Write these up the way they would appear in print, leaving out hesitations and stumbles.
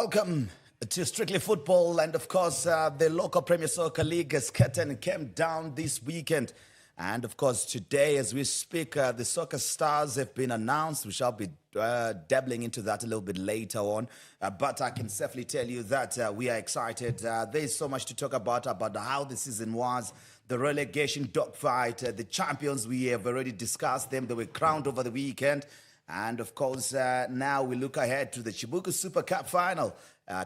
Welcome to Strictly Football, and of course, the local Premier Soccer League has curtain came down this weekend. And of course, today, as we speak, the soccer stars have been announced. We shall be dabbling into that a little bit later on. But I can safely tell you that we are excited. There is so much to talk about how the season was, the relegation dogfight, the champions. We have already discussed them. They were crowned over the weekend. And of course, now we look ahead to the Chibuku Super Cup final.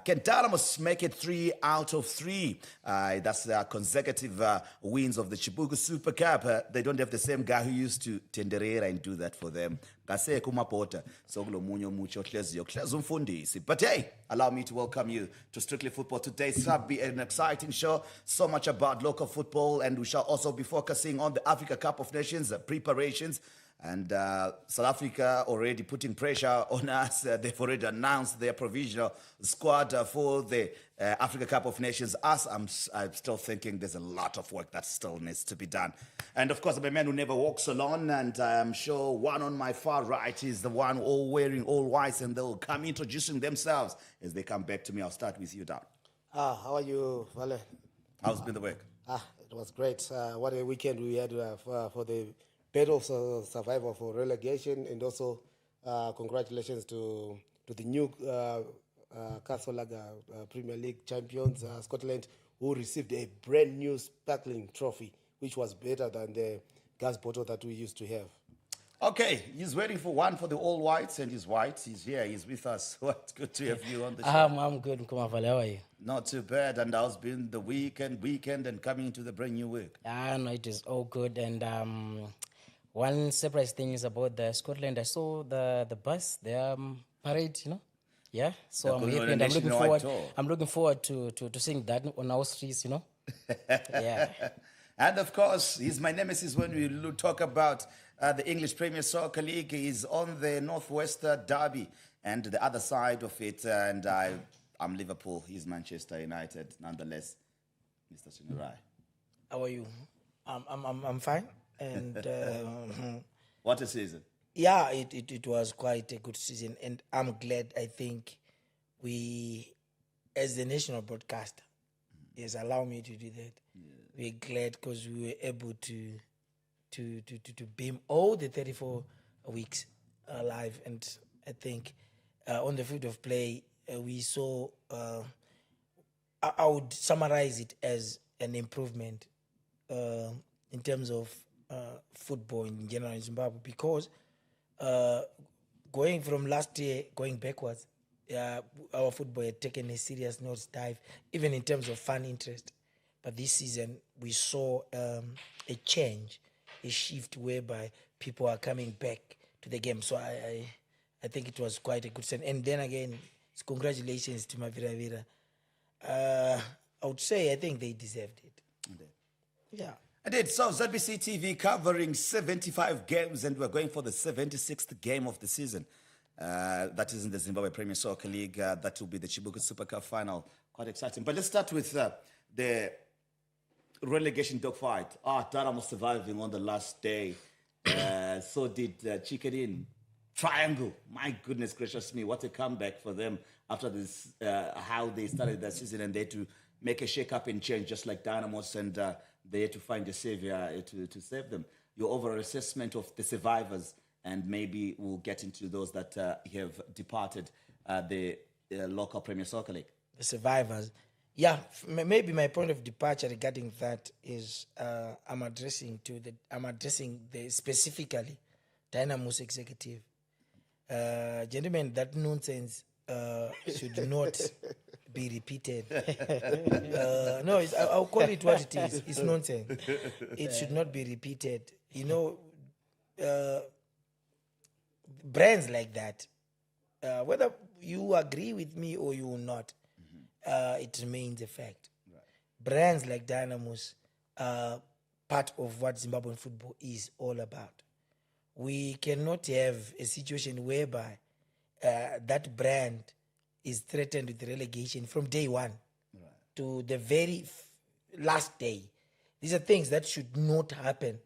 Can Dynamos make it 3 out of 3? That's the consecutive wins of the Chibuku Super Cup. They don't have the same guy who used to tenderera and do that for them. But hey, allow me to welcome you to Strictly Football. Today shall be an exciting show. So much about local football, and we shall also be focusing on the Africa Cup of Nations preparations. And South Africa already putting pressure on us. They've already announced their provisional squad for the Africa Cup of Nations. I'm still thinking there's a lot of work that still needs to be done. And of course, I'm a man who never walks alone. And I'm sure one on my far right is the one all wearing all white. And they'll come introducing themselves as they come back to me. I'll start with you, Dan. How are you, Vale? How's been the work? It was great. What a weekend we had for the battle of survival for relegation, and also congratulations to the new Casolaga Premier League champions, Scotland, who received a brand new sparkling trophy, which was better than the gas bottle that we used to have. Okay, he's waiting for one for the all whites, and he's white. He's here. He's with us. What good to have you on the show. I'm good. How are you? Not too bad. And how's been the weekend, and coming into the brand new week? No, it is all good. And one surprise thing is about the Scotland. I saw the bus, their parade, Yeah, so I'm happy, and I'm looking forward to seeing that on our streets, Yeah. And of course, he's my nemesis when we talk about the English Premier Soccer League. He's on the Northwest Derby and the other side of it. And I'm Liverpool. He's Manchester United, nonetheless. Mr. Chinurai. How are you? I'm fine. And what a season! Yeah, it was quite a good season, and I'm glad. I think we, as the national broadcaster, yes, allow me to do that. Yeah. We're glad because we were able to beam all the 34 weeks live, and I think on the field of play we saw. I would summarize it as an improvement in terms of football in general in Zimbabwe, because going from last year, going backwards, our football had taken a serious nosedive, even in terms of fan interest. But this season, we saw a change, a shift whereby people are coming back to the game. So I think it was quite a good sign. And then again, it's congratulations to Mavira Vira. I would say I think they deserved it. Okay. Yeah. I did. So ZBC TV covering 75 games, and we're going for the 76th game of the season. That is in the Zimbabwe Premier Soccer League. That will be the Chibuku Super Cup final. Quite exciting. But let's start with the relegation dogfight. Dynamos surviving on the last day. So did Chicken Inn. Triangle. My goodness gracious me. What a comeback for them after this, how they started their season, and they had to make a shake-up and change, just like Dynamos, and they had to find a savior to save them. Your overall assessment of the survivors, and maybe we'll get into those that have departed the local Premier Soccer League. The survivors. Yeah, maybe my point of departure regarding that is I'm addressing the specifically Dynamos executive. Gentlemen, that nonsense should not be repeated. No, I'll call it what it is. It's nonsense. It should not be repeated. Brands like that, whether you agree with me or you will not, it remains a fact. Right. Brands like Dynamos are part of what Zimbabwean football is all about. We cannot have a situation whereby that brand is threatened with relegation from day one to the very last day. These are things that should not happen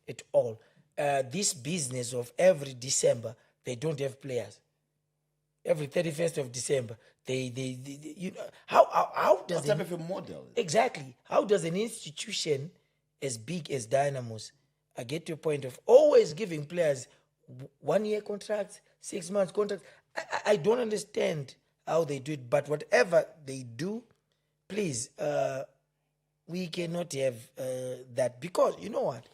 at all. This business of every December, they don't have players. Every 31st of December, you know, how does What type of a model? exactly, how does an institution as big as Dynamos get to a point of always giving players 1 year contracts, 6 months contracts? I don't understand how they do it, but whatever they do, please, we cannot have that, because you know what,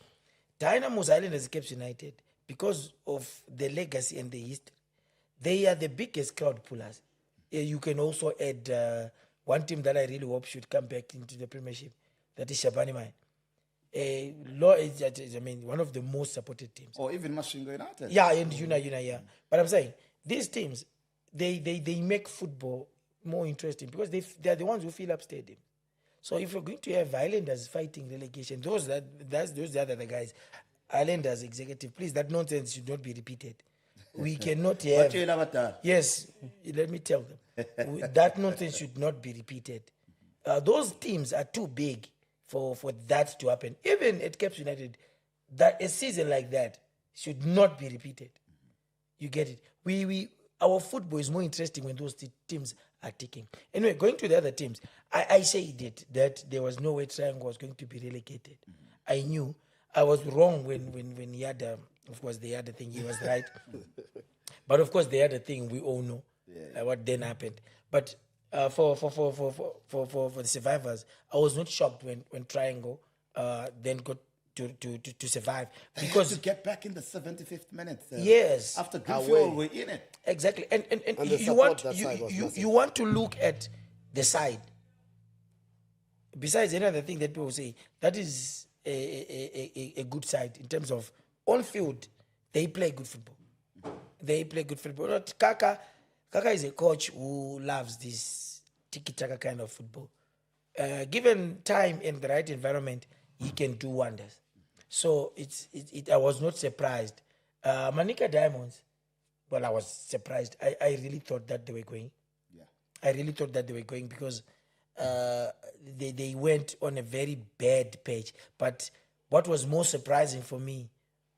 Dynamos Islanders Caps United, because of the legacy and the history, they are the biggest crowd pullers. You can also add one team that I really hope should come back into the Premiership. That is Shabani Mine. Law is, I mean, one of the most supported teams. Or even Mashingo United. Yeah, and yeah. But I'm saying these teams, they make football more interesting because they're the ones who fill up stadiums. So if you're going to have Islanders fighting relegation, those are the other guys. Islanders executive, please, that nonsense should not be repeated. We cannot have. Yes, let me tell them. That nonsense should not be repeated. Those teams are too big for that to happen. Even at Caps United, that a season like that should not be repeated. You get it? Our football is more interesting when those teams are ticking. Anyway, going to the other teams, I said that there was no way Triangle was going to be relegated. I knew. I was wrong when he had, of course, the other thing, he was right. But of course, the other thing, we all know what then happened. But for the survivors, I was not shocked when Triangle then got to survive, because to get back in the 75th minute. Yes, after Greenfuel, we're in it. Exactly, and the you want to look at the side. Besides another thing that people say, that is a good side in terms of on field, they play good football. They play good football. Not Kaka is a coach who loves this tiki-taka kind of football. Given time and the right environment, he can do wonders. So I was not surprised. Manica Diamonds, well, I was surprised. I really thought that they were going. Yeah. I really thought that they were going because they went on a very bad page. But what was more surprising for me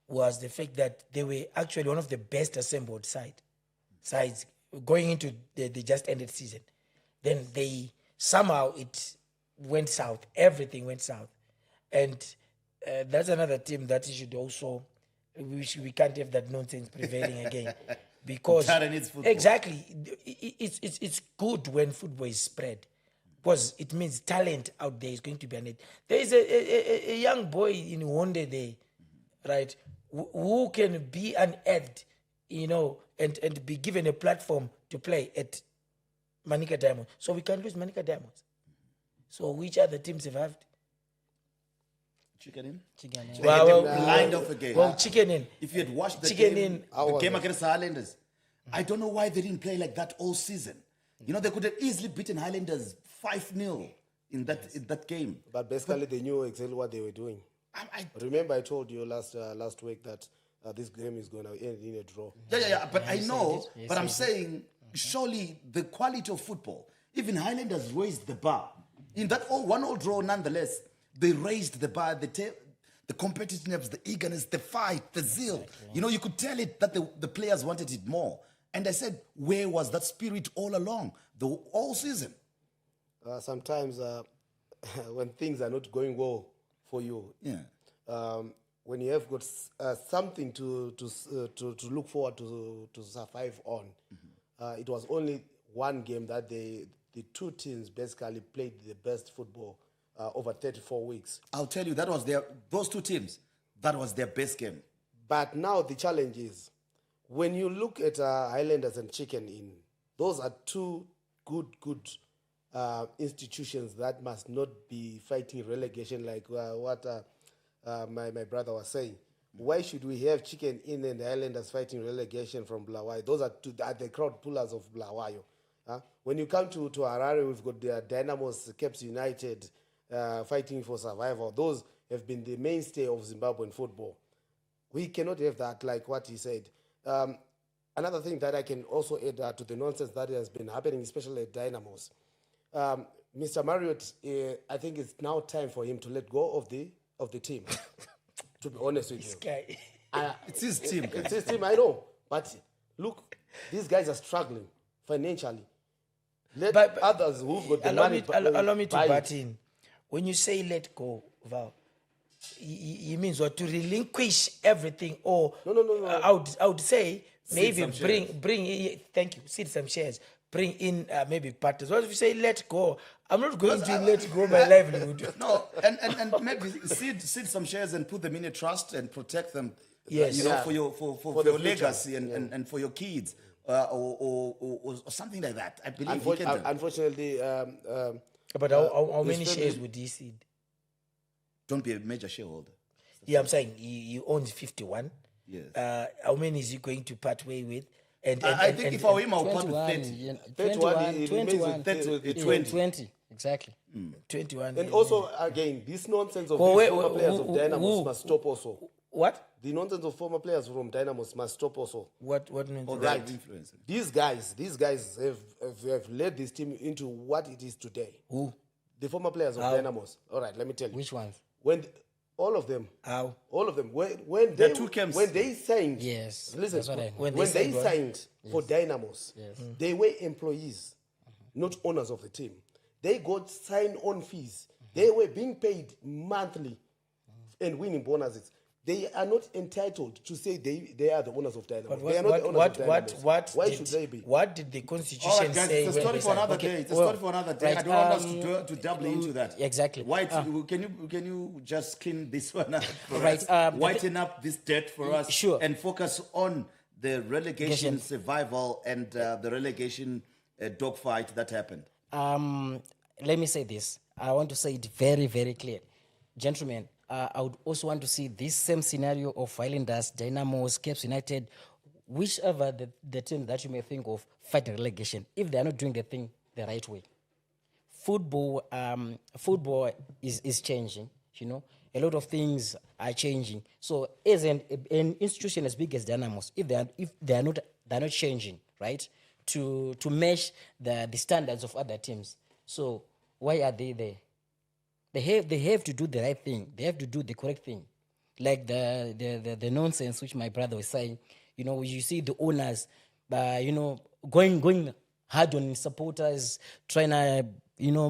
was the fact that they were actually one of the best assembled sides going into the just ended season. Then somehow it went south. Everything went south. And that's another team that you should also, we can't have that nonsense prevailing again. Because exactly, it's good when football is spread, because it means talent out there is going to be on it. There is a young boy in Wonde there, right, who can be unearthed, and be given a platform to play at Manica Diamonds. So we can't lose Manica Diamonds. So which other teams survived? Chicken in? Chicken in. Well, lined off again. Well, chicken in. If you had watched the Chicken game, in. the game against the Highlanders, I don't know why they didn't play like that all season. They could have easily beaten Highlanders 5-0 in that game. But basically, they knew exactly what they were doing. Remember, I told you last week that this game is going to end in a draw. Yeah. But I know. But I'm saying, surely the quality of football, even Highlanders raised the bar. In that 1-1 draw, nonetheless, they raised the bar, the competitiveness, the eagerness, the fight, the zeal. You could tell it that the players wanted it more. And I said, where was that spirit all along, all season? Sometimes when things are not going well for you, when you have got something to look forward to survive on, it was only one game that the two teams basically played the best football over 34 weeks. I'll tell you, those two teams, that was their best game. But now the challenge is, when you look at Highlanders and Chicken Inn, those are two good institutions that must not be fighting relegation like what my brother was saying. Why should we have Chicken Inn and the Highlanders fighting relegation from Bulawayo? Those are the crowd pullers of Bulawayo. When you come to Harare, we've got the Dynamos, Caps United fighting for survival. Those have been the mainstay of Zimbabwean football. We cannot have that, like what he said. Another thing that I can also add to the nonsense that has been happening, especially at Dynamos. Mr. Marriott, I think it's now time for him to let go of the team. To be honest with you, Guy. It's his team. It's his team, I know. But look, these guys are struggling financially. Let But- others who've got the allow money allow me to buy butt it. in. When you say let go, Val, it means what? To relinquish everything, or No. I would say maybe some shares. bring in, thank you, seed some shares, bring in maybe partners. What if you say let go? I'm not going to let go my livelihood. No, and maybe seed some shares and put them in a trust and protect them. Yes. You know, Yeah. for your For the your future. legacy and for your kids, or something like that. I believe we can do. Unfortunately, But how the many spend- shares would he seed? Don't be a major shareholder. Yeah, I'm saying he owns 51. Yes. How many is he going to part way with? And I think if I were him, I'll part with 21, 30. yeah, 31, 21, it 21, remains with 30, 20, 20, exactly. 21. and also again, this nonsense of Well, these wait, former who- players of who- Dynamos who- must stop also. What? The nonsense of former players from Dynamos must stop also. What means Or that? they Right. have influence. These guys have led this team into what it is today. Who? The former players of How? Dynamos. All right, let me tell you. Which ones? When all of them, How? all of them, when There they are two camps. when they signed, Yes, listen, that's what I know. when When they they signed signed for Dynamos, they were employees, not owners of the team. They got sign-on fees. They were being paid monthly and winning bonuses. They are not entitled to say they are the owners of Dynamos. But They are not the owners of Dynamos. Why did, should they be? What did the All Constitution right, guys, say? it's a when story they for signed? another Okay, day. It's a well, story for another day. right, I don't want us to double into that. exactly. White, can you just clean this one up for Right, us? the Whiten up this dirt for us, Sure. and focus on the relegation Relegation. survival and the relegation dogfight that happened. Let me say this. I want to say it very, very clear. Gentlemen, I would also want to see this same scenario of Highlanders, Dynamos, Cape United, whichever the team that you may think of fight relegation, if they are not doing the thing the right way. Football is changing, you know. A lot of things are changing. So as an institution as big as Dynamos, if they're not changing, right, to match the standards of other teams. So why are they there? They have to do the right thing. They have to do the correct thing. Like the nonsense which my brother was saying, you know, you see the owners, going hard on supporters, trying to,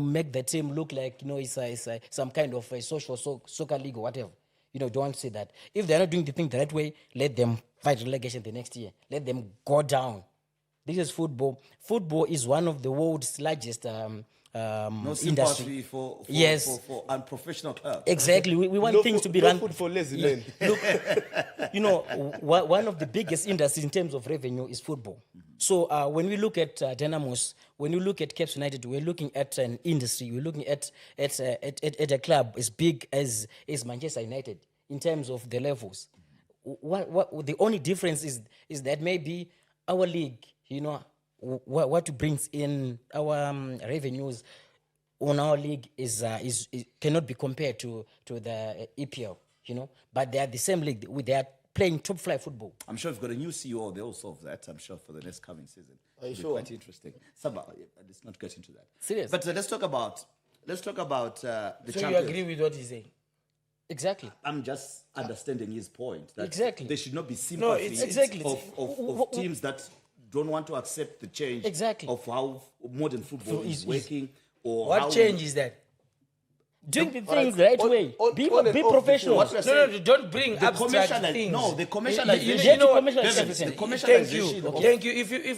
make the team look like, it's some kind of a social soccer league or whatever. Don't want to say that. If they're not doing the thing the right way, let them fight relegation the next year. Let them go down. This is football. Football is one of the world's largest No industry. sympathy for Yes. for unprofessional clubs. Exactly. We want things to be no run. food for lazy men. Look, one of the biggest industries in terms of revenue is football. So when we look at Dynamos, when we look at Cape United, we're looking at an industry. We're looking at a club as big as Manchester United in terms of the levels. What the only difference is that maybe our league, what brings in our revenues on our league is cannot be compared to the EPL, But they are the same league. They are playing top flight football. I'm sure if you've got a new CEO, they'll solve that. I'm sure for the next coming season. Are you It'll be sure? Quite interesting. Let's not get into that. Serious? But let's talk about the So you champions. agree with what he's saying? Exactly. I'm just understanding his point. That Exactly. There should not be sympathy No, it's exactly. of teams that don't want to accept the change Exactly. of how modern football is working. Or What how change is that? Doing the things the right way. Be on and off the professional. What we're No, saying- don't bring The abstract commerciali- things. no, the You commercialization- You know what? commercialize David, everything. the commercialization Thank you. of- Thank you.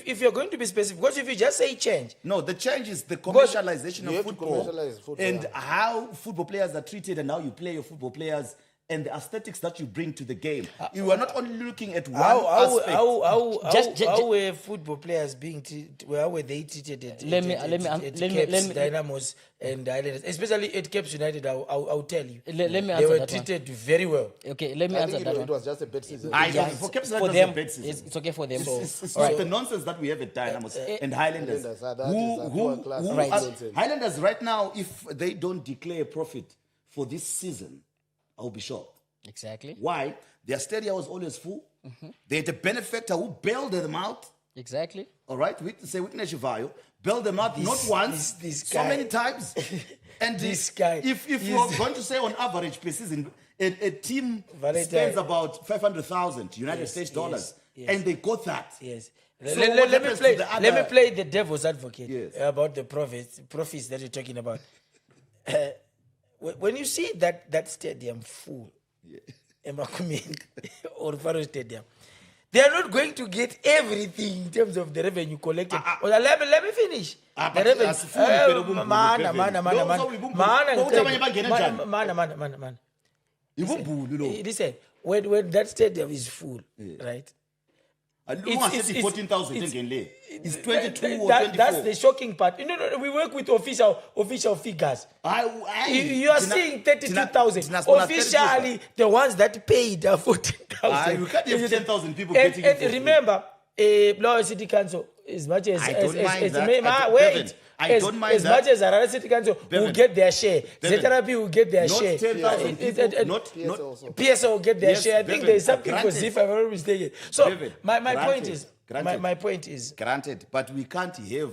If you're going to be specific, what if you just say change? No, the change is the commercialization you of have to football, commercialize football, and yeah. how football players are treated and how you play your football players and the aesthetics that you bring to the game. You are not only looking at one aspect. How were football players being treated? How were they treated at Cape Dynamos and Highlanders, especially at Cape United? I'll tell you. Let me They answer were that one. treated very well. Okay, let me I answer think that it one. was just a bad season. For Cape United, For that's them, a bad season. it's okay for them. It's not the nonsense that we have at Dynamos and Highlanders. Highlanders, that is a poor class of Right. nonsense. Highlanders right now, if they don't declare a profit for this season, I'll be shocked. Exactly. Why? Their stadium was always full. They had a benefactor who bailed them out. Exactly. All right, say witness Shivayo, bailed them out not once, this so guy. many times. And This guy if is- we're going to say on average per season, a team Valentine. spends about 500,000 United States dollars, yes. and they got that. Yes. So Let what me happens play. to the Let me other- play the devil's advocate Yes. about the profits that you're talking about. When you see that stadium full, Emakumeni or Faro Stadium, they are not going to get everything in terms of the revenue collected. Let me finish. The but revenue. asifuni phela ubumbulu Mana, revenue. Lo ubumbulu. Ukuthi abanye bangene njani? man. Ibumbulu lo. Listen, when that stadium is full, right? Ungasethi 14,000 engene le. It's 22 or 24. That's the shocking part. No, we work with official figures. You are seeing 32,000. Officially, the ones that paid are 14,000. You can't have 10,000 people getting it for And free. remember, Lower City Council, as much as I don't mind that. as much as Harare City Council will get their share, Zetarapi will get their Not share. 10,000 people. Not PSO will get their Yes, share. I think Bevan, there's something for granted. Zif, if I'm not mistaken. So Bevan, my granted, point is, granted. my point is, Granted, but we can't have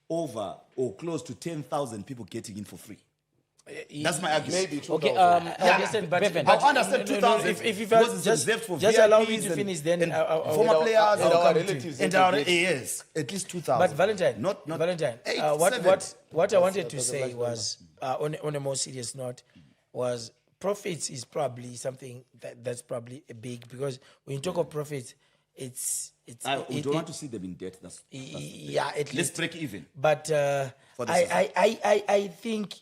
over or close to 10,000 people getting in for free. That's my argument. Maybe 2,000. Okay, I understand, but Bevan. I understand 2,000. If because it's just reserved for allow me VIPs to and- finish, then and I'll former and players our will come to- relatives and that our they get. yes, at least 2,000. But Valentine, not Valentine. 8, What 7. I wanted to say was, on a more serious note, was profits is probably something that's probably a big, because when you talk of profits, We don't want to see them in debt. yeah, at Let's least. break even. But For the I think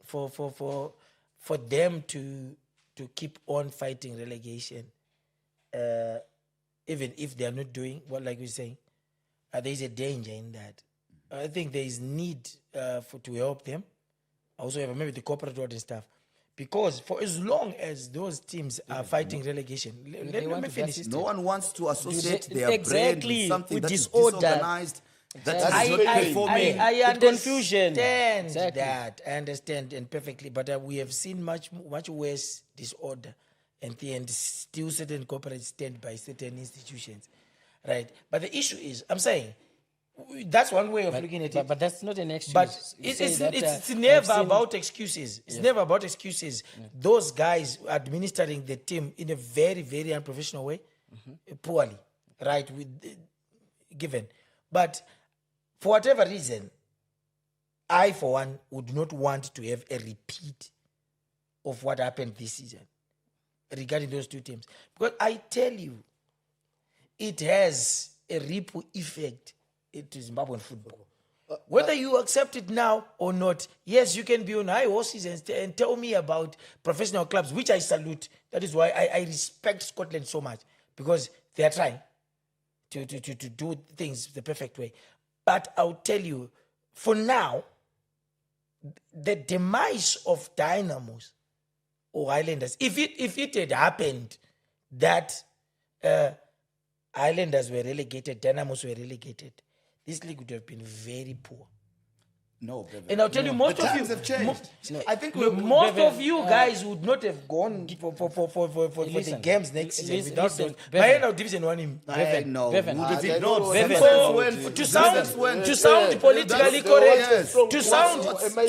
for them to keep on fighting relegation, even if they are not doing what, like we're saying, there is a danger in that. I think there is need to help them. Also, maybe the corporate world and stuff. Because for as long as those teams are fighting relegation, let me want to finish. assist No one wants to associate they- their brand exactly, with something with that is disorder. disorganized. That is Exactly. not performing. I With confusion. understand Exactly. that. I understand and perfectly, but we have seen much worse disorder, and still certain corporates stand by certain institutions, right? But the issue is, I'm saying, that's one way of looking at it. But that's not an excuse. But You it's say that, it's I've never seen- about excuses. It's never about excuses. Those guys administering the team in a very, very unprofessional way, poorly, right? Given. But for whatever reason, I, for one, would not want to have a repeat of what happened this season regarding those two teams. Because I tell you, it has a ripple effect into Zimbabwean football. Whether you accept it now or not, yes, you can be on high horses and tell me about professional clubs, which I salute. That is why I respect Scotland so much, because they are trying to do things the perfect way. But I'll tell you, for now, the demise of Dynamos or Highlanders, if it had happened that Highlanders were relegated, Dynamos were relegated, this league would have been very poor. No, Bevan. And I'll tell you, most The of times you, have changed. I think most of you guys would not have gone for the Listen, games next season listen, without listen, those. Bevan. My end of division one him. I know. Bevan. Would have I ignored know. Bevan. Bevan. When- To Bevan. sound politically That's- correct, yes.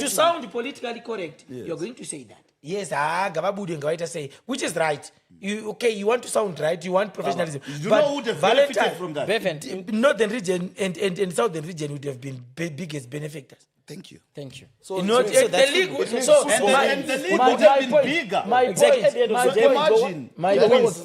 to sound politically correct, you're going to say that. Yes, Gababudu and Gawaita say, which is right. You want to sound right, you want professionalism. You But know who would have Valentine, benefited from that? Bevan, Northern region and Southern region would have been biggest benefactors. Thank you. thank you. Not so the that's league. good. So And the league would have been bigger. My Exactly. At the end of the day, imagine.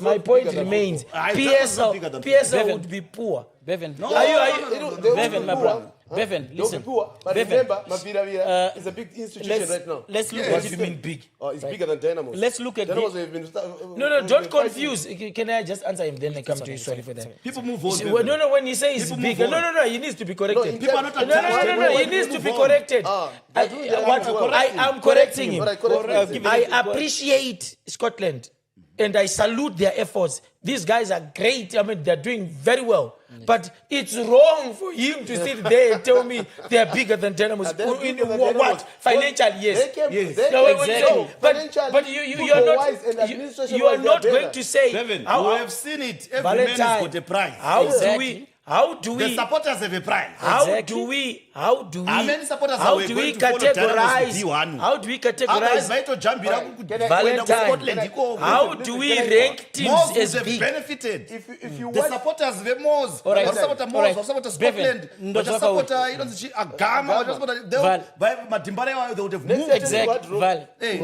my point remains. That was not bigger than PSL would be poor. Bevan, Bevan, Bevan, listen. But Bevan, remember, Mavira is a big institution right now. let's look What at do you mean big? Oh, it's bigger than Dynamos. Let's look at Dynamos the- have been. No, don't confuse. Can I just answer him? Then I come to you. Sorry for that. People move on. See, Bevan. no, when he says People big, move no, on. he needs to be corrected. People are not No, attached. he needs to be Move on. corrected. they're doing their work well. I am correcting him. But I correct him. I appreciate Scotland and I salute their efforts. These guys are great. I mean, they're doing very well. But it's wrong for him to sit there and tell me they're bigger than Dynamos. They're bigger than What? Dynamos. Financially, yes. They came, Yes. They No, came wait, so but financially, you are football-wise and not administration-wise, you are they not better. going to say Bevan, how- we have seen it. Every man has got a prize. How Exactly. How do The we? supporters have a prize. How Exactly. do we? How do we? How many supporters how are we do going we to follow categorize? Dynamos D1? How do we Otherwise, categorize? vaitojambira kuenda Valentine. kuScotland iko. How do we rank teams Moz would as have big? benefited. If you The want, supporters veMoz, All right. vasapota All Moz, right. vasapota Bevan, Scotland, ndozvaka vachasapota inonzi Agama, vachasapota madhimbara iwayo they would have moved. Exactly. Val. Hey,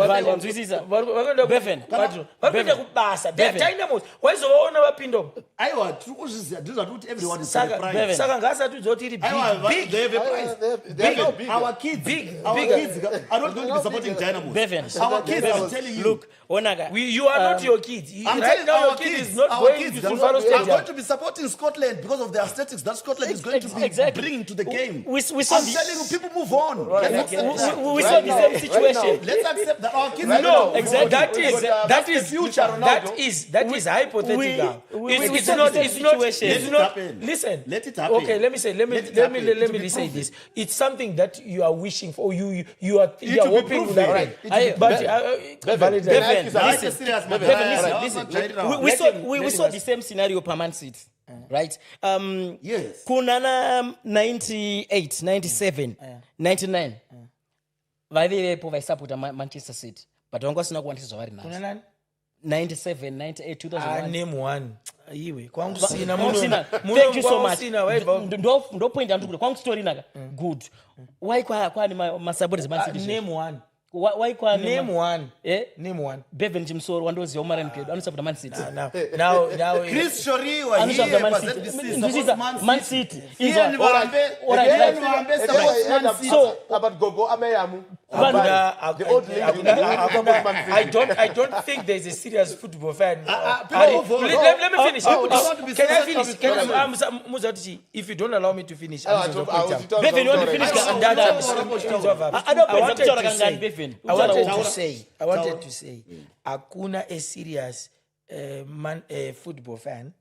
Val, wanzwisisa. Bevan. Varikuenda kubasa. They are Dynamos. Waizovaona vapindo. aiwa tiri kuzviziva ndizvo zvati kuti everyone is Saka prize. Bevan. saka ngasatudzwa kuti iri Aiwa, big. they have a prize. they are big. Our kids, our bigger. kids are not going to be supporting Dynamos. Bevan. Our kids, I'm telling you. Look, Onaka. You are not your kids. I'm Right telling now, our your kid kids, is not our going kids to are Faro going Stadium. to be supporting Scotland because of the aesthetics that Scotland is going to be Exactly. bringing to the game. We saw I'm telling you, people move on. Let's accept that. we saw the same situation. Let's accept that our kids No, are exactly. That is the future, Ronaldo. that is hypothetical. we It's saw not. the same It's not. situation. It's Let it not. happen. Listen. Let it happen. Okay, let me say. Let me say this. It's something that you are wishing for. You are to be hoping proven. that. Right. But Bevan, Now it's listen. a serious matter. Bevan, Right. listen. Right. We saw the same scenario per Man City, right? Yes. Kunana 98, 97, 99. Vaivepo vaisapota Manchester City, but vangasina kuwanisizwa vari nazo. 97, 98, 2001. Name one. Iwe kwangu sina Thank you so much. Ndo point andikuda kwangu story naka good. Why kwani masupporters Man City? name one. Why kwani Name one. Eh? Name one. Bevan Chimsoro wandoziva umarani pedu anosapota Man City. Now. Chris Shori was Anosapota here, Man but City. this This is is Man City. Here ni Varambe. Here ni Varambe supports Man City. So about Gogo Ameyamu. The old lady. I don't think there's a serious football fan. people Let me finish. I want to be Can I serious finish? about Muzatichi, if you don't allow me to finish, Bevan, you want to finish? I wanted to say, Akuna a serious football fan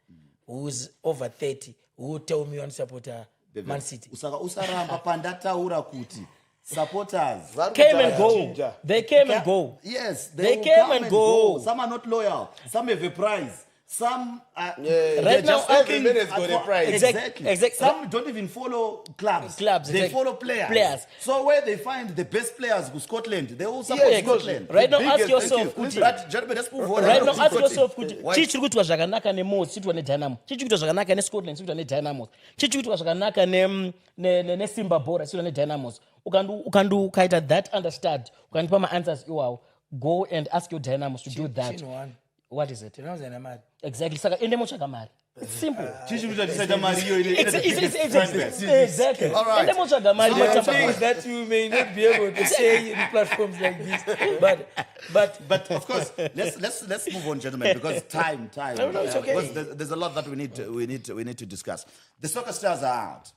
who's over 30 who tell me on supporter Man City. Usaka usaramba pandataura kuti supporters came and go. They came and go. yes They will came come and go. Some are not loyal, some have a prize, some Right now, every minute's got a prize. exactly. Exactly. Some don't even follow clubs, they exactly. follow players. So where they find the best players with Scotland, they all support Yes, Scotland. Right now, biggest- ask yourself, Thank you. Kuti. But gentlemen, let's move on. Right now, ask Scotland. yourself, Kuti. Why? Chichi kuitwa zvakanaka neMoz, chiitwa neDynamo. Chichi kuitwa zvakanaka neScotland, chiitwa neDynamos. Chichi kuitwa zvakanaka neSimba Bora, chiitwa neDynamos. Ukaita that understood. Ukandipa ma-answers iwawo. Go and ask your Dynamos to do that. What is it? Exactly. Saka ende motsvaga mari. It's simple. Exactly. All right. Ende motsvaga mari. There are things that you may not be able to say in platforms like this, But of course, let's move on, gentlemen, because time. No, it's okay. Because there's a lot that we need to discuss. The Soccer Stars are out,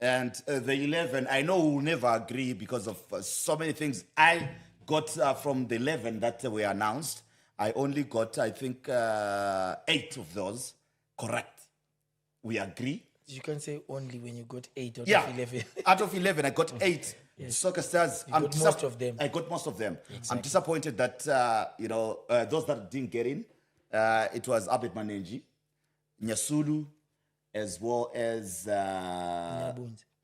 and the 11. I know we'll never agree because of so many things I got from the 11 that were announced. I only got, I think, 8 of those correct. We agree. you can say only when you got 8 out Yeah, of 11. out of 11, I got 8. Soccer Stars. You got most of them. I got most of them. I'm disappointed that those that didn't get in, it was Abed Manenji, Nyasulu, as well as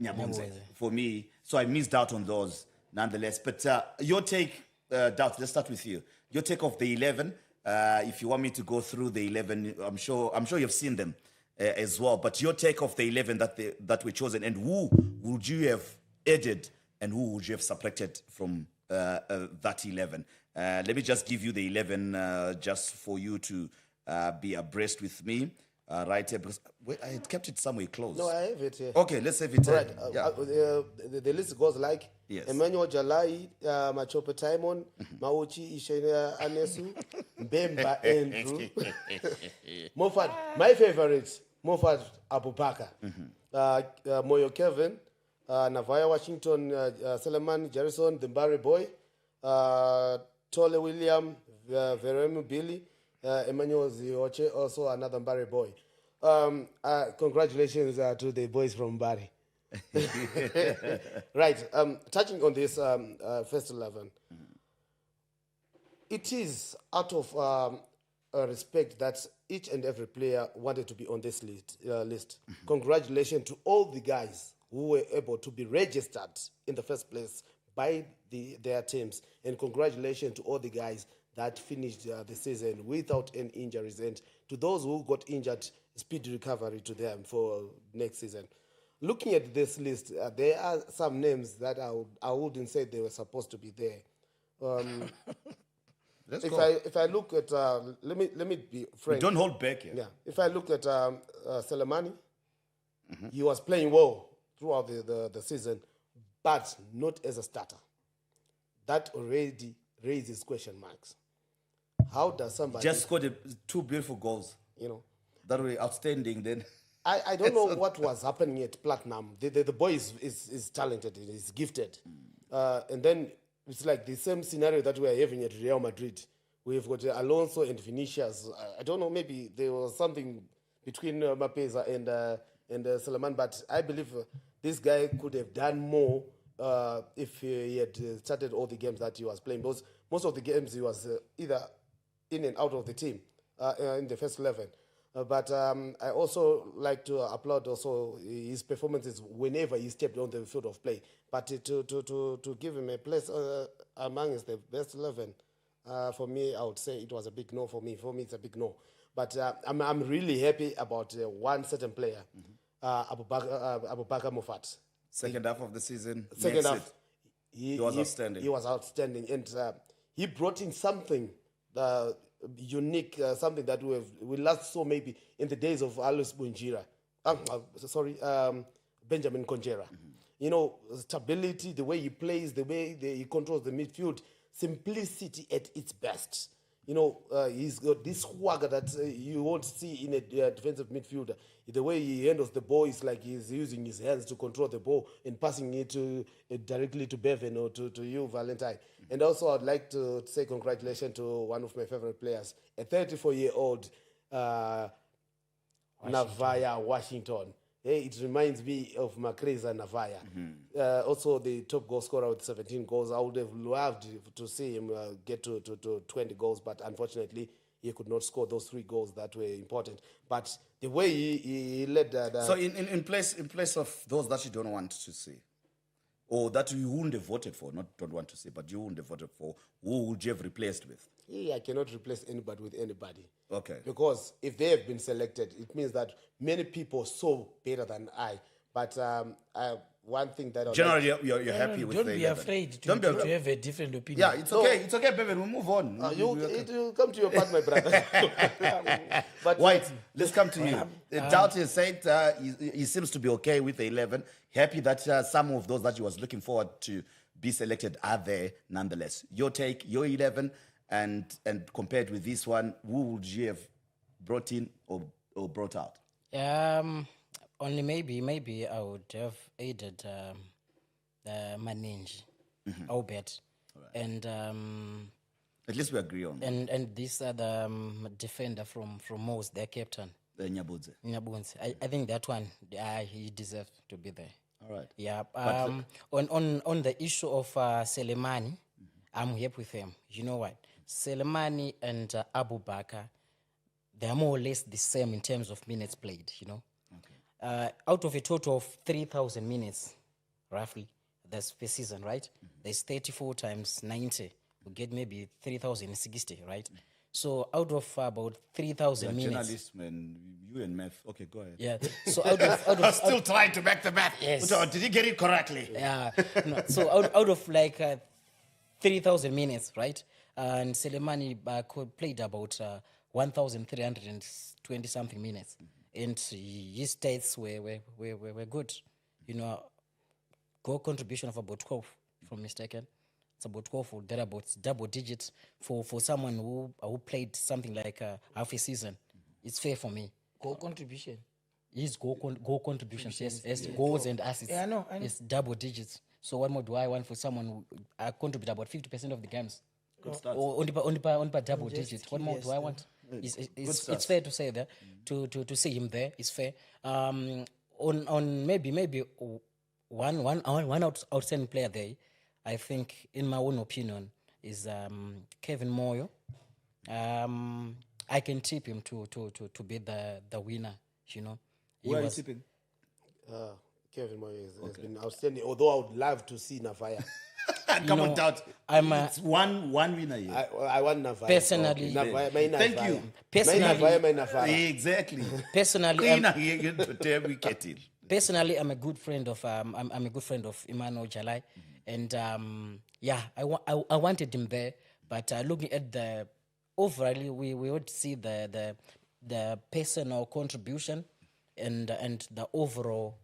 Nyabunze for me. So I missed out on those nonetheless. But your take, Doubt, let's start with you. Your take of the 11. If you want me to go through the 11, I'm sure you've seen them as well. But your take of the 11 that were chosen, and who would you have added and who would you have subtracted from that 11? Let me just give you the 11 just for you to be abreast with me. Right here, because I had kept it somewhere close. No, I have it here. Okay, let's save it. Right. Yeah. The list goes like Yes. Emmanuel Jalai, Machope Timon, Mauchi Ishena Anesu, Bemba Andrew, Moffat. My favorites: Moffat Abubakar, Moyo Kevin, Navaya Washington, Seleman Jerison, the Barry Boy, Tole William, Veremu Billy, Emmanuel Zioche, also another Barry boy. Congratulations to the boys from Barry. Right. Touching on this first 11, it is out of respect that each and every player wanted to be on this list. Congratulations to all the guys who were able to be registered in the first place by their teams. And congratulations to all the guys that finished the season without any injuries. And to those who got injured, speedy recovery to them for next season. Looking at this list, there are some names that I wouldn't say they were supposed to be there. If I look at, let me be frank. Don't hold back here. Yeah. If I look at Selemani, he was playing well throughout the season, but not as a starter. That already raises question marks. How does somebody just scored 2 beautiful goals? You know, that were outstanding. Then I don't know what was happening at Platinum. The boy is talented, he's gifted, and then it's like the same scenario that we are having at Real Madrid. We've got Alonso and Vinicius. I don't know, maybe there was something between Mapeza and Salaman, but I believe this guy could have done more if he had started all the games that he was playing. Because most of the games he was either in and out of the team in the first 11. But I also like to applaud also his performances whenever he stepped on the field of play. But to give him a place amongst the best 11, for me, I would say it was a big no for me. For me, it's a big no. But I'm really happy about one certain player, Abu Bakar Mufat. Second half of the season. Second half, he was outstanding. He was outstanding, and he brought in something unique, something that we last saw maybe in the days of Alois Bunjira. Benjamin Conjera. You know, stability, the way he plays, the way he controls the midfield, simplicity at its best. You know, he's got this swagger that you won't see in a defensive midfielder. The way he handles the ball is like he's using his hands to control the ball and passing it directly to Bevan or to you, Valentine. And also, I'd like to say congratulations to one of my favorite players, a 34-year-old Navaya Washington. Hey, it reminds me of Makreza Navaya. Also, the top goal scorer with 17 goals. I would have loved to see him get to 20 goals, but unfortunately, he could not score those 3 goals that were important. But the way he led so in place of those that you don't want to see, or that you wouldn't have voted for, not don't want to see, but you wouldn't have voted for, who would you have replaced with? I cannot replace anybody with anybody. Okay. Because if they have been selected, it means that many people saw better than I. But one thing that generally you're happy with. Don't be afraid to have a different opinion. Yeah, it's okay. It's okay, baby. We'll move on. It will come to your part, my brother. But White, let's come to you. Doughty said he seems to be okay with the 11. Happy that some of those that he was looking forward to be selected are there nonetheless. Your take, your 11, and compared with this one, who would you have brought in or brought out? Only maybe I would have aided Maninji, Albert, and at least we agree on that. And this other defender from Mo's, their captain, Nyabunze. I think that one he deserves to be there. All right. Yeah. On the issue of Selemani, I'm happy with him. You know what? Selemani and Abu Bakar, they are more or less the same in terms of minutes played. You know. Out of a total of 3,000 minutes, roughly, that's per season, right? There's 34 times 90. We get maybe 3,060, right? So out of about 3,000 minutes. Journalist, man, you and math. Okay, go ahead. Yeah. So out of still trying to make the math. Yes. So did you get it correctly? Yeah. No, so out of like 3,000 minutes, right? And Selemani played about 1,320 something minutes. And his stats were good. You know, goal contribution of about 12, if I'm mistaken. It's about 12 or thereabouts, double digits for someone who played something like half a season. It's fair for me. Goal contribution. His goal contributions, yes, goals and assists. Yeah, I know. It's double digits. So what more do I want for someone who contribute about 50% of the games? Good start. Or on by double digits. What more do I want? It's fair to say that to see him there is fair. On maybe one outstanding player there, I think, in my own opinion, is Kevin Moyo. I can tip him to be the winner. You know, Who are you tipping? Kevin Moyes has been outstanding, although I would love to see Navaya. Come on, doubt. It's one winner here. I want Navaya. Personally, Thank you. Personally, Exactly. personally, personally, I'm a good friend of I'm a good friend of Emmanuel Jalai, and I wanted him there, but looking at the overall, we would see the personal contribution and the overall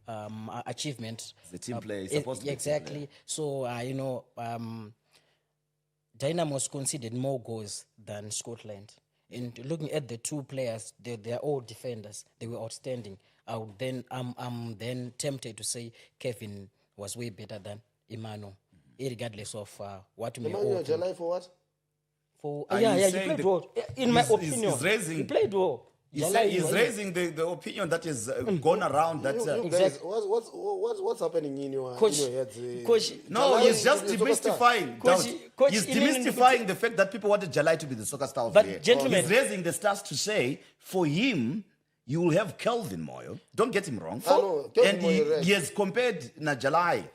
achievement. The team play is supposed to be exactly. So Dynamos conceded more goals than Scotland. And looking at the two players, they're all defenders. They were outstanding. I'm then tempted to say Kevin was way better than Emmanuel, regardless of what we Emmanuel Jalai for what? He played well. In my opinion, he played well. He's raising the opinion that is gone around. That Exactly. What's happening in your heads? no, he's just demystifying. Coach, He's demystifying the fact that people wanted Jalai to be the soccer star of the year. Gentlemen, He's raising the stats to say, for him, you will have Kelvin Moyo. Don't get him wrong. And he has compared Jalai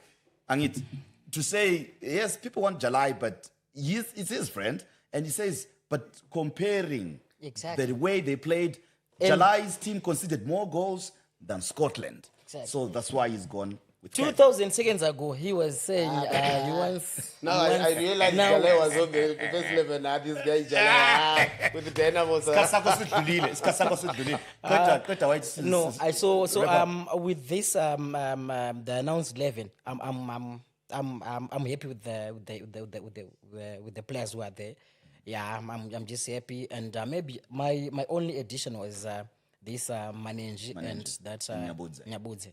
to say, yes, people want Jalai, but it's his friend. And he says, but comparing Exactly. the way they played, Jalai's team conceded more goals than Scotland. Exactly. So that's why he's gone with 2,000 seconds ago, he was saying he wants. Now I realized Jalai was on the first level. Now this guy Jalai with the Dynamos. No, I saw. So with this the announced 11, I'm happy with the players who are there. Yeah, I'm just happy, and maybe my only addition was this Manenji and that Nyabudze.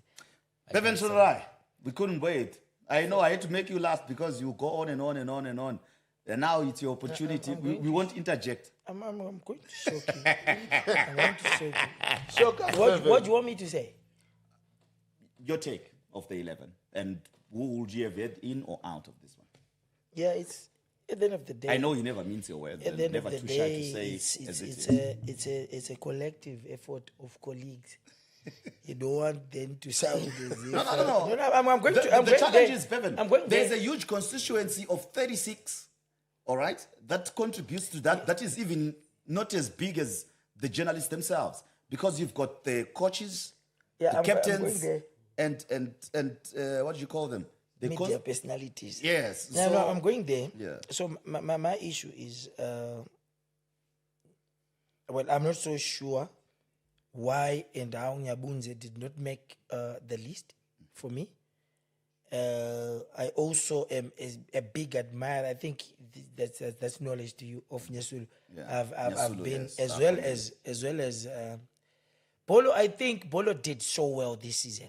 Bevan Shorai, we couldn't wait. I know I had to make you last because you go on and on and on and on. And now it's your opportunity. We won't interject. I'm going to shock you. I'm going to shock you. What do you want me to say? Your take of the 11. And who would you have had in or out of this one? Yeah, it's at the end of the day. I know you never mince your words. At the end never of the too day, shy to say it's a collective effort of colleagues. You don't want them to sound as if... No. I'm going to... The challenge is, Bevan, there's there. a huge constituency of 36, all right, that contributes to that. That is even not as big as the journalists themselves, because you've got the coaches, the captains, and what do you call them? The media personalities. Yes. No, I'm going there. Yeah. So my issue is, well, I'm not so sure why and how Nyabunze did not make the list for me. I also am a big admirer. I think that's knowledge to you of Nyasulu. Yeah. I've been yes, as well as Bolo. I think Bolo did so well this season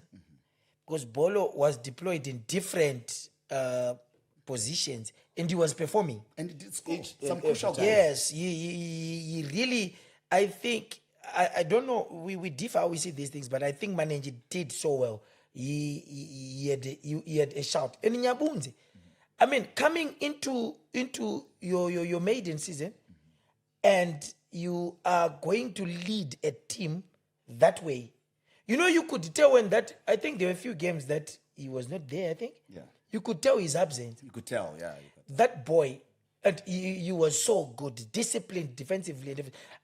because Bolo was deployed in different positions and he was performing. And he did score some crucial goals. Yes, he really. I think I don't know. We differ how we see these things, but I think Manenji did so well. He had a shout. And Nyabunze, I mean, coming into your maiden season, and you are going to lead a team that way. You know, you could tell when that. I think there were a few games that he was not there. I think. Yeah. You could tell he's absent. You could tell, yeah. That boy, and he was so good, disciplined defensively.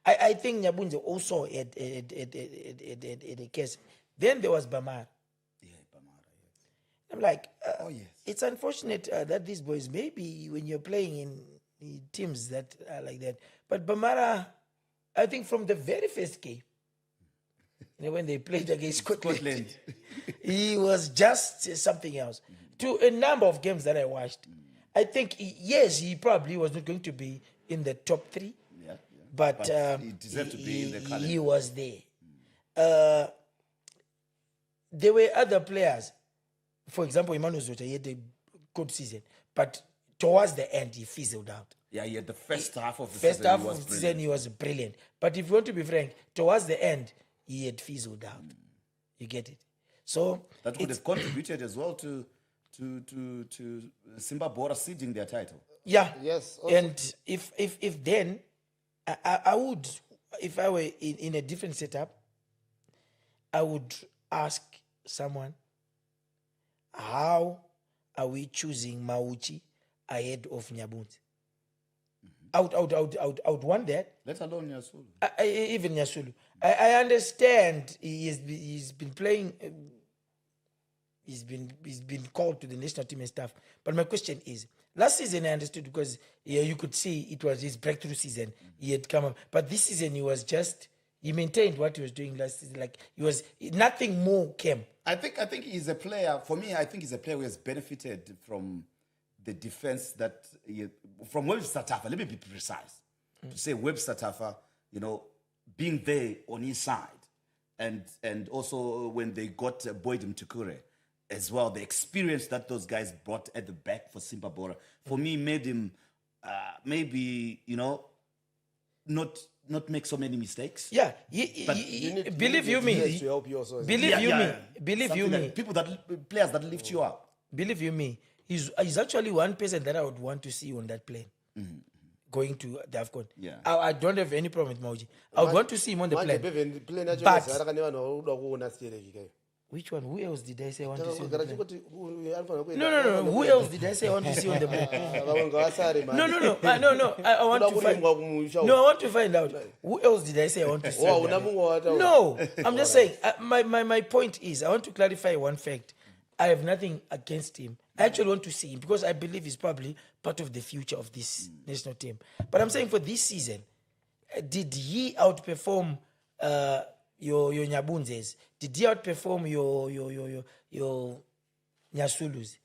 I think Nyabunze also had a case. Then there was Bamar. Yeah, Bamara, yes. I'm like, yes. It's unfortunate that these boys, maybe when you're playing in teams that are like that. But Bamara, I think from the very first game, when they played against Scotland, he was just something else. To a number of games that I watched, I think, yes, he probably was not going to be in the top 3. Yeah. But he deserved to be in the calendar. He was there. There were other players. For example, Emmanuel Zota, he had a good season. But towards the end, he fizzled out. Yeah, he had the first half of the first half of the season, he was brilliant. But if you want to be frank, towards the end, he had fizzled out. You get it? So that would have contributed as well to Zimbabwe ceding their title. Yeah. Yes. Also. And if then, I would if I were in a different setup, I would ask someone, how are we choosing Mauchi ahead of Nyabunzi? I would want that. Let alone Nyasulu. Even Nyasulu. I understand he's been playing. He's been called to the national team and stuff. But my question is, last season I understood because you could see it was his breakthrough season. He had come up, but this season he maintained what he was doing last season. Like nothing more came. I think he's a player. For me, I think he's a player who has benefited from the defense from Webster Tafa. Let me be precise. To say Webster Tafa, being there on his side, and also when they got Boyd Mtukure as well, the experience that those guys brought at the back for Simba Bora, for me, made him maybe not make so many mistakes. Yeah, Believe you me. Players that lift you up. Believe you me, he's actually one person that I would want to see on that plane. Going to the AFCON. Yeah. I don't have any problem with Mauji. I would want to see him on the plane. But which one? Who else did I say I want to see on the plane? No. Who else did I say I want to see on the plane? No. I want to find. No, I want to find out. Who else did I say I want to see? No, I'm just saying. My point is, I want to clarify one fact. I have nothing against him. I actually want to see him because I believe he's probably part of the future of this national team. But I'm saying for this season, did he outperform your Nyabunzes? Did he outperform your Nyasulus?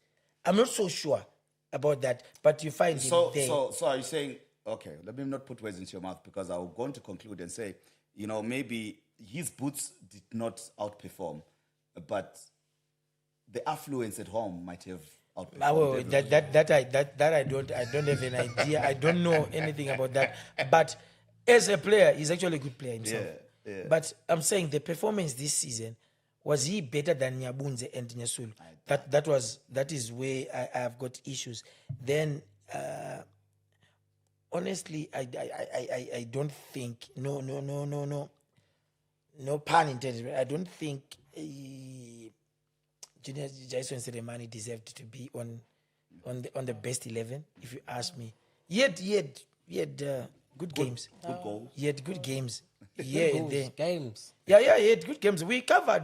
I'm not so sure about that, but you find him there. So are you saying, okay, let me not put words into your mouth because I'm going to conclude and say, maybe his boots did not outperform, but the affluence at home might have outperformed. That I don't have an idea. I don't know anything about that. But as a player, he's actually a good player himself. Yeah. But I'm saying the performance this season, was he better than Nyabunze and Nyasulu? That is where I have got issues. Then honestly, I don't think no pun intended. I don't think Junior Jason Seremani deserved to be on the best 11, if you ask me. He had good games. Good goals. He had good games. Games. Yeah, he had good games. We covered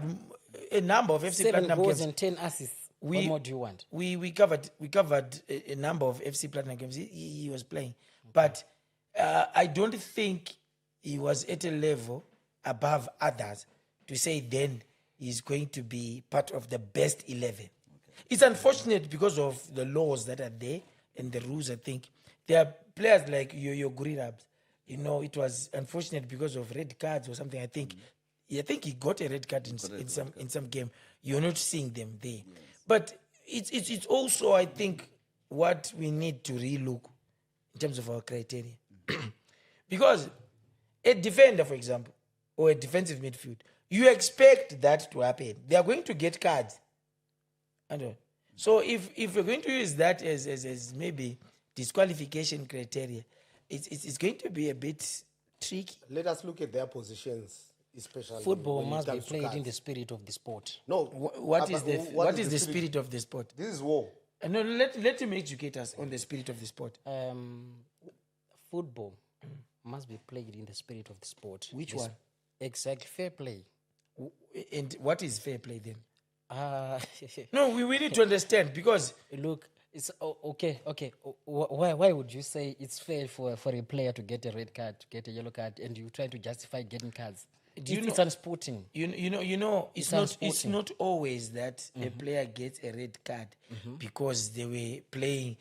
a number of FC 7 Platinum goals games. and 10 assists. What more do you want? We covered a number of FC Platinum games. He was playing, but I don't think he was at a level above others to say then he's going to be part of the best 11. Okay. It's unfortunate because of the laws that are there and the rules. I think there are players like your Gurirabs. It was unfortunate because of red cards or something. I think he got a red card in some game. You're not seeing them there. Yes. But it's also, I think, what we need to relook in terms of our criteria. Because a defender, for example, or a defensive midfield, you expect that to happen. They are going to get cards. So if we're going to use that as maybe disqualification criteria, it's going to be a bit tricky. Let us look at their positions, especially. Football must be played in the spirit of the sport. No. What is the spirit of the sport? This is war. No, let him educate us on the spirit of the sport. Football must be played in the spirit of the sport. Which one? Exactly, fair play. And what is fair play then? No, we need to understand because look, it's okay. Why would you say it's fair for a player to get a red card, to get a yellow card, and you try to justify getting cards? It's unsporting. It's not always that a player gets a red card because they were playing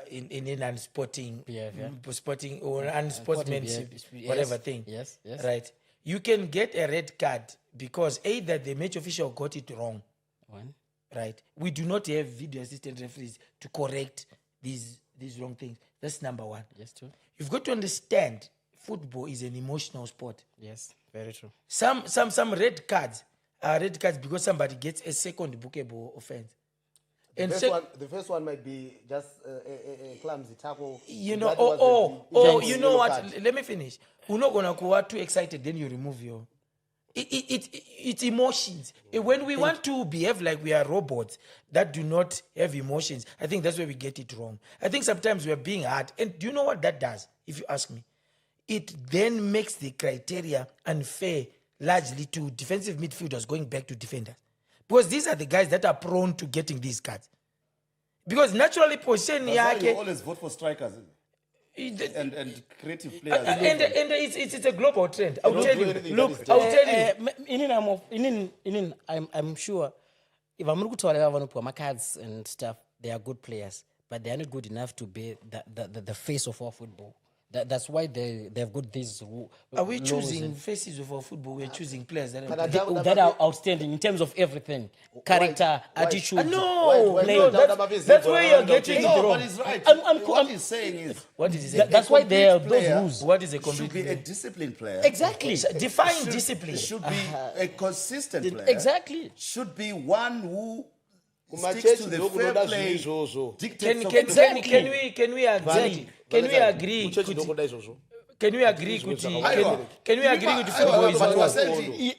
in an unsporting behavior, sporting or unsportsmanship, whatever thing. Yes. Right. You can get a red card because either the match official got it wrong. One. Right. We do not have video assistant referees to correct these wrong things. That's number one. Yes, true. You've got to understand football is an emotional sport. Yes, very true. Some red cards are red cards because somebody gets a second bookable offense. And The first one might be just a clumsy tackle. you know, That was the you know yellow what? card. Let me finish. We're not gonna go out too excited, then you remove your. It's emotions. When we want to behave like we are robots that do not have emotions, I think that's where we get it wrong. I think sometimes we are being hard. And do you know what that does, if you ask me? It then makes the criteria unfair largely to defensive midfielders going back to defenders. Because these are the guys that are prone to getting these cards. Because naturally, position That's why you always vote for strikers and creative players. and it's a global trend. I'll don't tell do you. anything Look, that is I'll tell you. I'm sure if I'm looking to whatever cards and stuff, they are good players, but they are not good enough to be the face of our football. That's why they've got these. Are we choosing faces of our football? We're choosing players that are. that are outstanding in terms of everything, character, attitude. No, that's where you're getting it No, wrong. but he's right. I'm- What he's saying is, What is he saying? That's why there are complete those player rules. What is a should complete be a player? disciplined player. Exactly. Define discipline. Should be a consistent player. Exactly. Should be one who Kuma sticks to church the ndiko fair kunoda play izvozvo. dictates of Can we agree? Can we agree? Kuchurch kuti- ndokuda izvozvo. Can we agree? kuti- Aiwa. Can we agree with Aiwa, football is but war?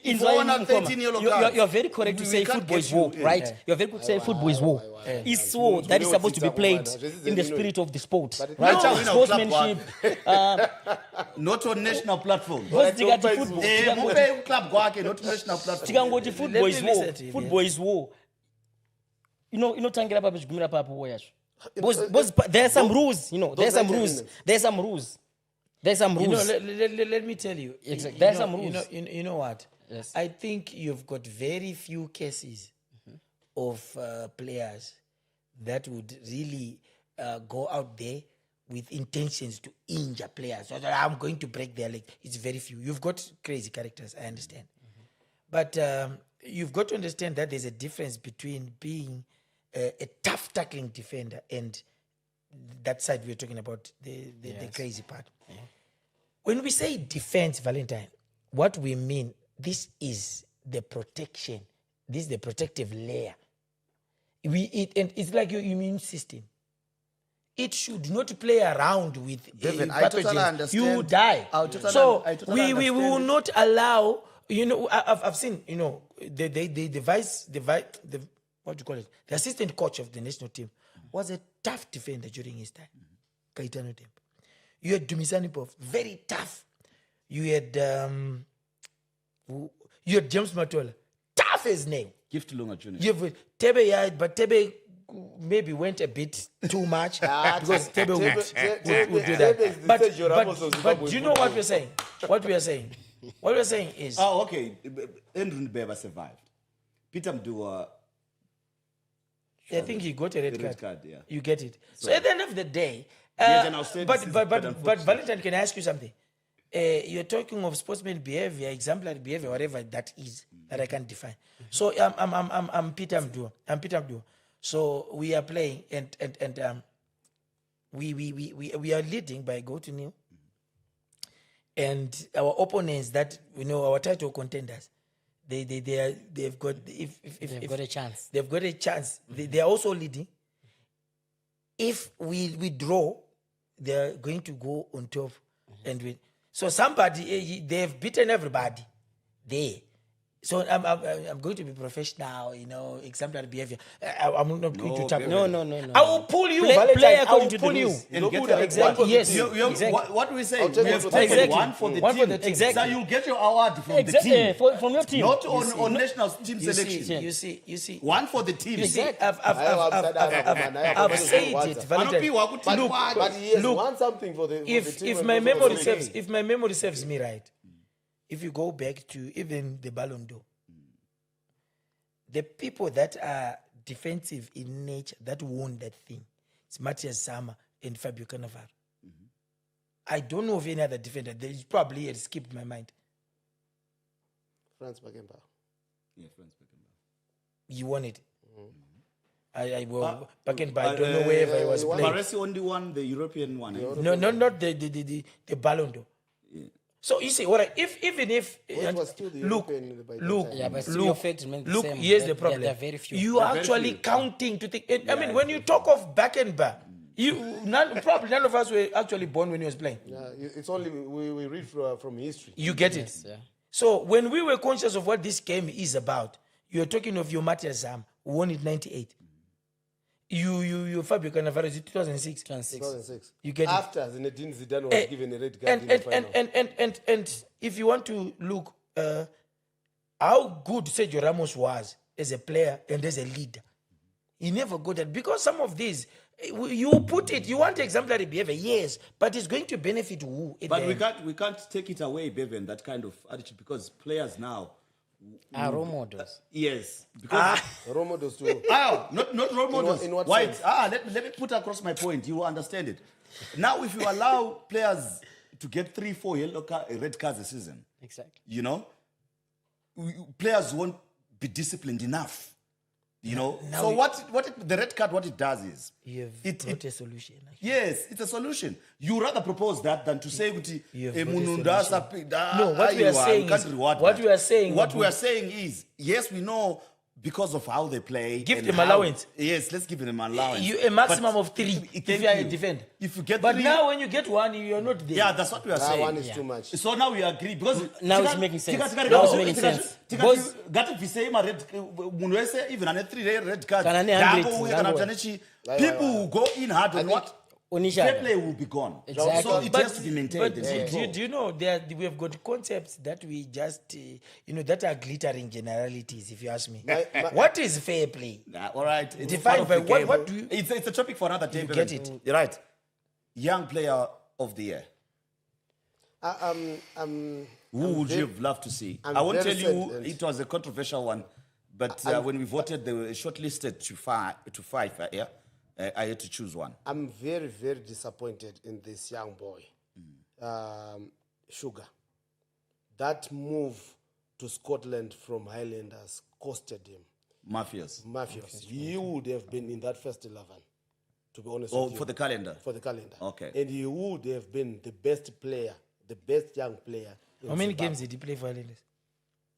if you want a 13 yellow cards, You're very correct to we say can't football get is war, you, right? You're very good to say football is war. It's war that is supposed to be played in the spirit of the sport, right? No. Sportsmanship. not on national platform. Because tikati football, Mupe club kwake, not national platform. tikangoti football Let is me war. listen to him, Football is war. Inotangira papo zvigumira papo war yacho. Because there are some rules, there are some rules. There are some rules. There's some You know, rules. let me tell you. Exactly. You There's know- some You know, rules. you know what? Yes. I think you've got very few cases of players that would really go out there with intentions to injure players. So that I'm going to break their leg. It's very few. You've got crazy characters, I understand. But you've got to understand that there's a difference between being a tough tackling defender and that side we're talking about, the crazy part. When we say defense, Valentine, what we mean, this is the protection. This is the protective layer. And it's like your immune system. It should not play around with David, I totally pathogens. understand. You die. I totally we will understand it. not allow. I've seen. The what do you call it? The assistant coach of the national team was a tough defender during his time. Kaitano Temple. You had Dumisani Pov, very tough. You had James Matola, tough as nail. Gift Lunga Junior. You've Tebe, yeah, but Tebe maybe went a bit too much because Tebe would do that. But do you know what we're saying? What we are saying? What we're saying is Oh, okay. Andrew Beba survived. Peter Mdua, I think he got a red the card. red card, yeah. You get it. So at the end of the day, Yes, and I'll say this is but unfortunate. Valentine, can I ask you something? You're talking of sportsman behavior, exemplary behavior, whatever that is that I can't define. So I'm Peter Mdua. I'm Peter Mdua. So we are playing and we are leading by goal to nil. And our opponents that our title contenders, they've got They've got a chance. They've got a chance. They are also leading. If we draw, they're going to go on top and win. So they've beaten everybody there. So I'm going to be professional, exemplary behavior. I'm not going to tap. No. I will pull you, Play Valentine. I according will to the pull you. rules. And get Look, Exactly. Yes. Exactly. What do we say? tell We you have what- taken Exactly. one for the One team. for the team. Exactly. So you'll get your award from the Exactly. team. From your team. Not on national team selection. You see. One for the team. You see, Exactly. I've said it, Valentine. But he has won something for the team. If and my also memory for the serves, league. if my memory serves me right, if you go back to even the Ballon d'Or, the people that are defensive in nature that won that thing, it's Matthias Sammer and Fabio Cannavaro. I don't know of any other defender. They probably had skipped my mind. Franz Beckenbauer. Yeah, Franz Beckenbauer. You won it. I don't know wherever he was playing. Baresi only won the European one. No, not the Ballon d'Or. So you see, all right, even if It was still the look, European by that look, time. Yeah, but still look, your facts remain the same. here's There- the problem. there are very few. You are very actually few. counting to think. I mean, when you talk of back and back, probably none of us were actually born when he was playing. Yeah, it's only we read from history. You get it? Yes, yeah. So when we were conscious of what this game is about, you were talking of your Matthias Zam, who won it 98. You Fabio Cannavaro, is it 2006? 2006. You get it? After Zinedine Zidane was given a red card in the final. And if you want to look how good Sergio Ramos was as a player and as a leader, he never got that because some of these you put it, you want exemplary behavior, yes, but it's going to benefit who? At But the end? we can't take it away, Bevan, that kind of attitude, because players now, Role models. yes, because Role models too. not role models. in what Why? sense? Let me put across my point. You will understand it. Now, if you allow players to get 3-4 red cards a season, Exactly. you know, players won't be disciplined enough. You know, so the red card, what it does is You have brought a solution. Actually. yes, it's a solution. You rather propose that than to say You have "Eh, brought a munhu solution." ndasa- No, what we are aiwa, saying you can't is- reward what that. we are saying- What we are saying is, yes, we know because of how they play. Give and them how- allowance. Yes, let's give them allowance. A maximum But of 3 thank if you are a you. defender. If you get But 3, now when you get 1, you are not there. yeah, that's what we are That saying. one is too much. So now we agree because Now it's making sense. Now it's making sense. Because- ngati bvisei red munhu wese even ane 3 red cards Kana ne 100, ndangouya kana kuti ane chi people will go in hard on what Unisha. fair play will be gone. Exactly. So it has to be maintained. But do you know we have got concepts that we just that are glittering generalities? If you ask me, what is fair play? Nah, all right. It's Define part of the by game. what do you- It's a topic for another day. You Bevan. get it. You're right. Young player of the year. Who would you have loved to see? I'm I won't very tell you sad, it was a controversial one, but when we voted, they were shortlisted to five. I had to choose one. I'm very, very disappointed in this young boy, Sugar. That move to Scotland from Highlanders costed him. Mafias. He would have been in that first 11, to be honest Oh, with you. for the calendar. For the calendar. Okay. And he would have been the best player, the best young player. in How many Zimbabwe. games did he play for Highlanders?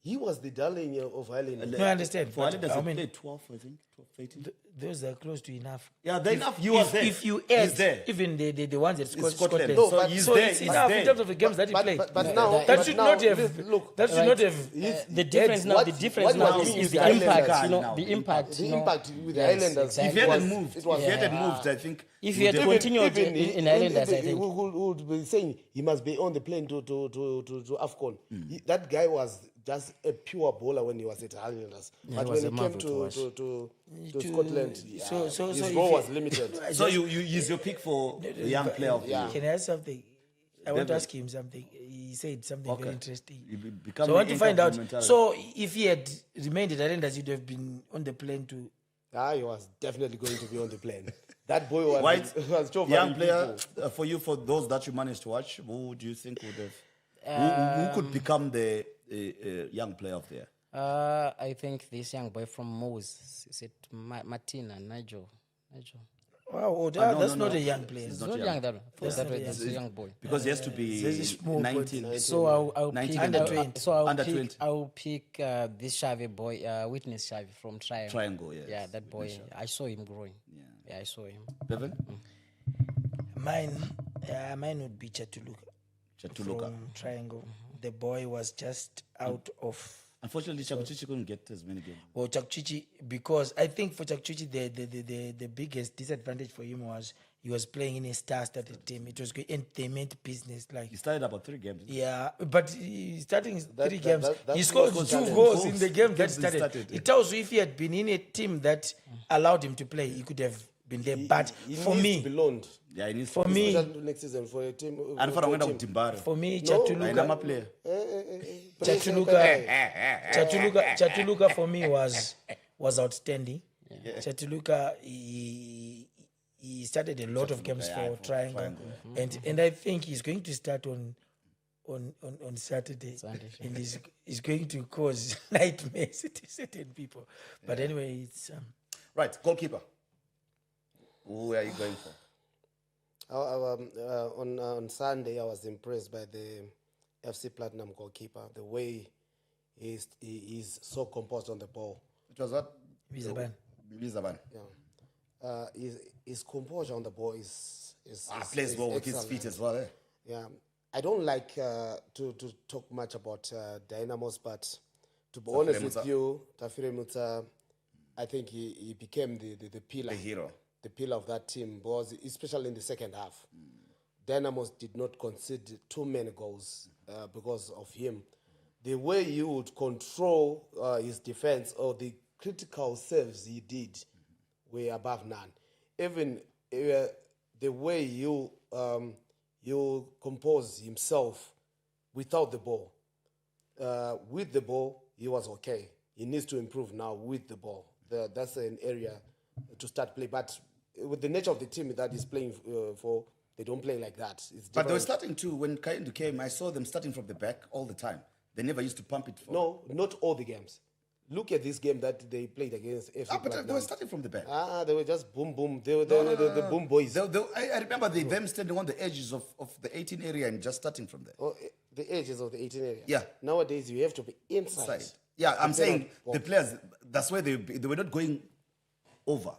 He was the darling of Highlanders. No, I understand. For but Highlanders, how he many? played 12, I think, 12, 13. Those are close to enough. Yeah, they're enough. He was there. If you He's add there. even the ones that scored Scotland. Scotland, No, but- so he's so there. it's He's enough there. in terms of the games that he played. But now, that but should now, not have. look. That should not have. The difference now, what- the difference what now was is doing the with the impact. Highlanders You know, now, the the impact. The you know. impact with the Yes, Highlanders. If exactly. he hadn't was- moved, it was- if he hadn't moved, I think If he had would have- continued in Highlanders, I think. We would be saying he must be on the plane to AFCON. That guy was just a pure bowler when he was at Highlanders. But was when a he marvel came to watch. to Scotland, so his if role he- was limited. So you use your pick for the young player of the year. Can I ask something? I want to David. ask him something. He said something very interesting. You become So I want to an find out. intercommentarist. So if he had remained at Highlanders, he'd have been on the plane to. He was definitely going to be on the plane. That boy was, White was so young very player people. for you, for those that you managed to watch, who do you think would have? Who could become the young player of the year? I think this young boy from Mose, is it Martina, Nigel? Wow, that's not a young player. It's not young, that one. That's a young boy. Because he has to There's a be small 19. So I'll 19 pick under 20. So Under 20. I'll pick this Xavi boy, Witness Xavi from Triangle. Triangle, yes. Yeah, that boy. I saw him growing. Yeah, I saw him. Bevan? Mine would be Chatuluka Chatuluka. from Triangle. The boy was just out of. Unfortunately, Chakuchichi couldn't get as many games. Well, Chakchichi, because I think for Chakchichi, the biggest disadvantage for him was he was playing in a star-studded team. It was good, and they meant business. Like, He started about 3 games. yeah, but starting 3 games, that he scored was 2 challenge. goals in the game that Games he started. started. It tells you if he had been in a team that allowed him to play, he could have been there. But He for needs me, to be loaned. Yeah, he needs For to be me- Especially next season for a team. and for a Awenda team. Mtimbaro. for me, No, I'm a Chatuluka, player. Chatuluka for me was outstanding. Chatuluka, he started a lot of games for Triangle, and I think he's going to start on Saturday, and he's going to cause nightmares to certain people. But anyway, it's Right, goalkeeper. Who are you going for? On Sunday, I was impressed by the FC Platinum goalkeeper, the way he is so composed on the ball. It was what? Zimbabwean. Yeah. His composure on the ball is plays well with his excellent. feet as well. Yeah. I don't like to talk much about Dynamos, but to be honest with you, Tafire Mutsa, I think he became the pillar. The hero. The pillar of that team, was especially in the second half. Dynamos did not concede too many goals because of him. The way he would control his defense or the critical saves he did were above none. Even the way you compose himself without the ball. With the ball, he was okay. He needs to improve now with the ball. That's an area to start play. But with the nature of the team that he's playing for, they don't play like that. It's but they were starting to, when Kaindu came, I saw them starting from the back all the time. They never used to pump it forward. No, not all the games. Look at this game that they played against FC. But they were starting from the back. They were just boom, boom. They were the boom boys. I remember them standing on the edges of the 18 area and just starting from there. Oh, the edges of the 18 area. Yeah. Nowadays, you have to be inside. Yeah, I'm saying the players, that's where they were not going over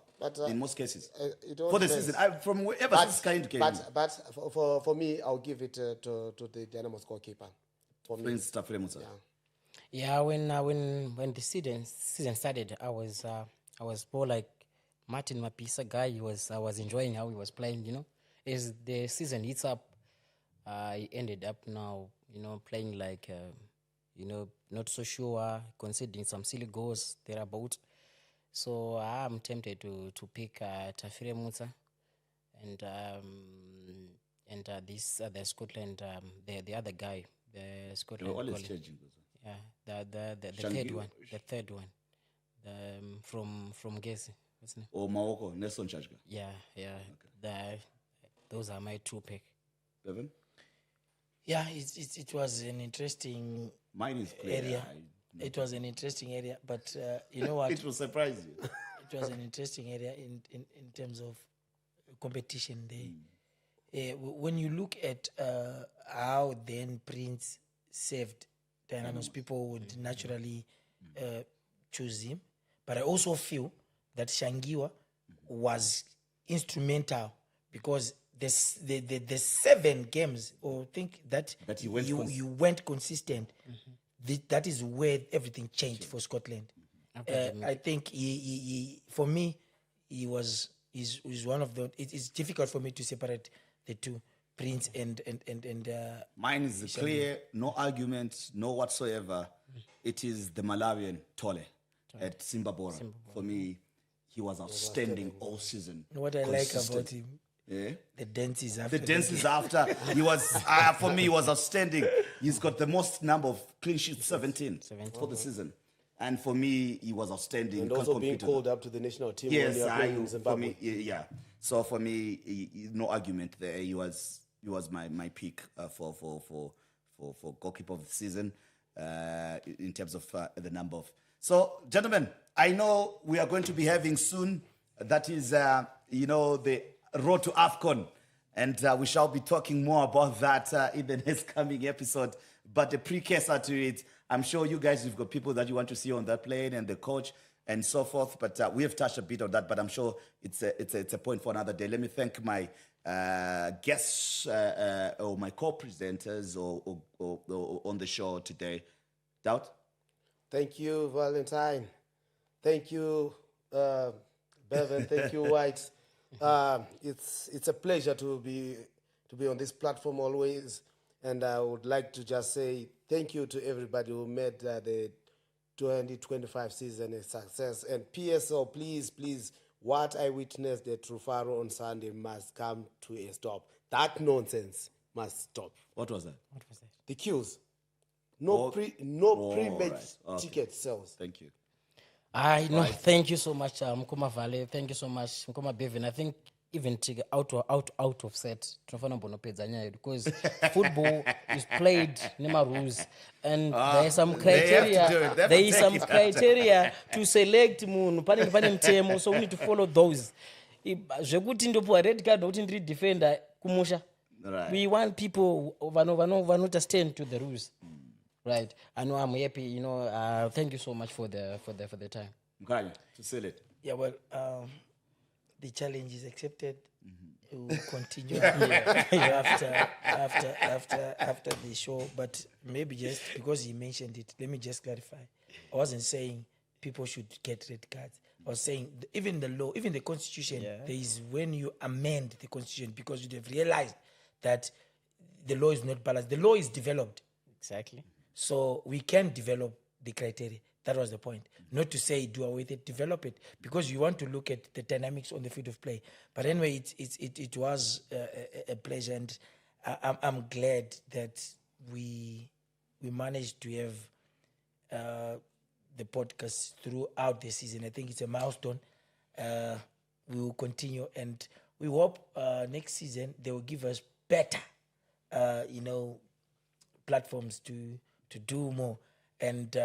in most cases. For the season, from wherever since Kaindu came. But for me, I'll give it to the Dynamos goalkeeper. For me. Prince Tafire Mutsa. Yeah, when the season started, I was more like Martin Mapisa guy. I was enjoying how he was playing. You know, as the season heats up, he ended up now playing like not so sure, conceding some silly goals thereabout. So I'm tempted to pick Tafire Mutsa and this the Scotland the other guy, the Scotland. They're always changing. Yeah, the third one, from Gezi. What's his name? Or Maoko, Nelson Chachka. Yeah. Okay. Those are my two pick. Bevan? Yeah, it was an interesting Mine is clear. area. It was an interesting area, but you know what? It will surprise you. It was an interesting area in terms of competition there. When you look at how then Prince saved Dynamos, people would naturally choose him. But I also feel that Shangiwa was instrumental because the 7 games, or think that you went consistent. That is where everything changed for Scotland. I think he for me, he's one of the. It's difficult for me to separate the two, Prince and Mine is clear, no argument, no whatsoever. It is the Malawian Tole at Zimbabwe. For me, he was outstanding all season. What I like about him, the dances after. The dances after. He was, for me, he was outstanding. He's got the most number of clean sheets, 17 for the season. And for me, he was outstanding. And also being called up to the national team when they are playing in Zimbabwe. For me, yeah. So for me, no argument there. He was my pick for goalkeeper of the season in terms of the number of. So, gentlemen, I know we are going to be having soon. That is, the road to AFCON. And we shall be talking more about that in the next coming episode. But the precursor to it, I'm sure you guys have got people that you want to see on that plane and the coach and so forth. But we have touched a bit on that. But I'm sure it's a point for another day. Let me thank my guests or my co-presenters or on the show today. Doubt? Thank you, Valentine. Thank you, Bevan. Thank you, White. It's a pleasure to be on this platform always, and I would like to just say thank you to everybody who made the 2025 season a success. And PSO, please, what I witnessed at Rufaro on Sunday must come to a stop. That nonsense must stop. What was that? The queues. No pre-match ticket sales. Thank you. Thank you so much, Mkoma Vale. Thank you so much, Mkoma Bevin. I think even out of set, because football is played nema rules, and there is some criteria. There is some criteria to select munhu pane mtemo, so we need to follow those. Zvekuti ndopuwa red card kuti ndiri defender kumusha. Right. We want people who stand to the rules. Right. I know I'm happy, you know, thank you so much for the time. Okay, to seal it. Yeah, well, the challenge is accepted. We'll continue after the show. But maybe just because he mentioned it, let me just clarify. I wasn't saying people should get red cards. I was saying even the law, even the constitution, there is when you amend the constitution because you have realized that the law is not balanced. The law is developed. Exactly. So we can develop the criteria. That was the point. Not to say do away with it, develop it, because you want to look at the dynamics on the field of play. But anyway, it was a pleasure, and I'm glad that we managed to have the podcast throughout the season. I think it's a milestone. We will continue, and we hope next season they will give us better, platforms to do more. And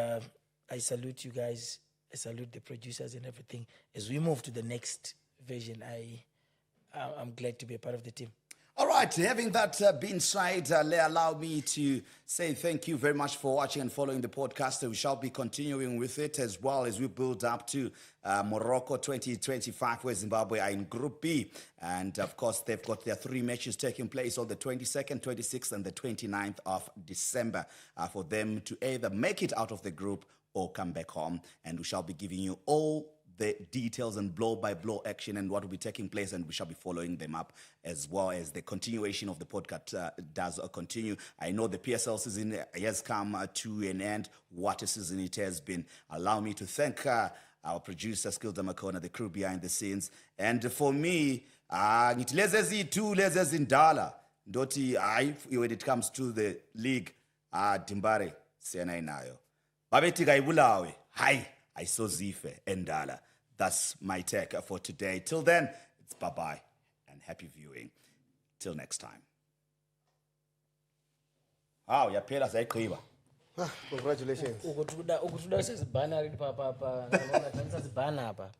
I salute you guys. I salute the producers and everything. As we move to the next version, I'm glad to be a part of the team. All right, having that been said, allow me to say thank you very much for watching and following the podcast. We shall be continuing with it as well as we build up to Morocco 2025, where Zimbabwe are in Group B. And, of course, they've got their 3 matches taking place on the 22nd, 26th, and the 29th of December for them to either make it out of the group or come back home. And we shall be giving you all the details and blow-by-blow action and what will be taking place, and we shall be following them up as well as the continuation of the podcast does continue. I know the PSL season has come to an end. What a season it has been. Allow me to thank our producer, Skilda Makona, the crew behind the scenes. And for me, ngithi lezi eziyi-2 lezi ezindala ndoti hayi when it comes to the league, Dimbare siyana inayo. Babethi kayibulawe, hayi ayisozife endala. That's my take for today. Till then, it's bye-bye and happy viewing. Till next time. Wow, yaphela sayigqiba. Congratulations. Ukutuda usazibhana papa. Ngibona ngizazibhana hapa.